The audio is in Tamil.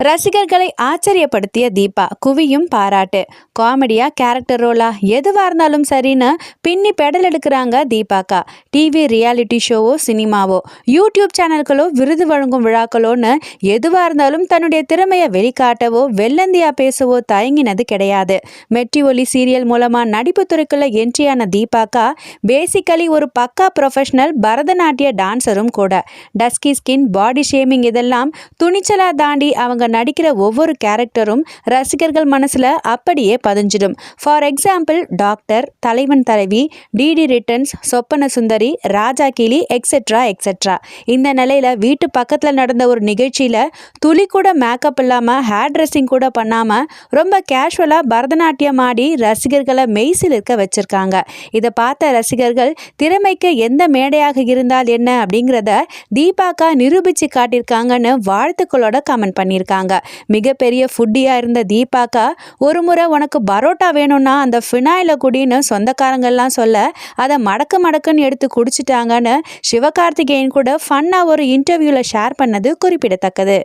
ரசிகர்களை ஆச்சரியப்படுத்திய தீபா குவியும் பாராட்டு. காமெடியா கேரக்டர் ரோலா எதுவா இருந்தாலும் சரின்னு பின்னி பெடல் எடுக்கிறாங்க தீபாக்கா. டிவி ரியாலிட்டி ஷோவோ சினிமாவோ யூடியூப் சேனல்களோ விருது வழங்கும் விழாக்களோன்னு எதுவா இருந்தாலும் தன்னுடைய திறமையை வெளிக்காட்டவோ வெள்ளந்தியா பேசவோ தயங்கினது கிடையாது. மெட்டி ஒலி சீரியல் மூலமா நடிப்பு துறைக்குள்ள என்ட்ரியான தீபாக்கா பேசிக்கலி ஒரு பக்கா ப்ரொஃபஷனல் பரதநாட்டிய டான்சரும் கூட. டஸ்கி ஸ்கின், பாடி ஷேமிங் இதெல்லாம் துணிச்சலா தாண்டி அவங்க நடிக்கிற ஒவ்வொரு கேரக்டரும் ரசிகர்கள் மனசுல அப்படியே பதிஞ்சிடும். ஃபார் எக்ஸாம்பிள் டாக்டர், தலைவன் தலைவி, டிடி ரிட்டர்ன்ஸ், சொப்பன சுந்தரி, ராஜா கிளி எக்ஸெட்ரா எக்ஸெட்ரா. இந்த நிலையில வீட்டு பக்கத்துல நடந்த ஒரு நிகழ்ச்சியில துளி கூட மேக்கப் இல்லாம ஹேர் ட்ரெஸ்ஸிங் கூட பண்ணாம ரொம்ப கேஷுவலா பரதநாட்டியம் ஆடி ரசிகர்களை மெய்சில் இருக்க வச்சிருக்காங்க. இதை பார்த்த ரசிகர்கள் திறமைக்கு எந்த மேடையாக இருந்தால் என்ன அப்படிங்கிறத தீபாக்கா நிரூபிச்சு காட்டியிருக்காங்கன்னு வாழ்த்துக்களோட கமெண்ட் பண்ணியிருக்காங்க. மிகப்பெரிய ஃபுட்டியா இருந்த தீபாக்கா ஒரு முறை உனக்கு பரோட்டா வேணும்னா அந்த ஃபினாயில குடின்னு சொந்தக்காரங்கள்லாம் சொல்ல அதை மடக்குன்னு எடுத்து குடிச்சிட்டாங்கன்னு சிவகார்த்திகேயன் கூட ஃபன்னா ஒரு இன்டர்வியூல ஷேர் பண்ணது குறிப்பிடத்தக்கது.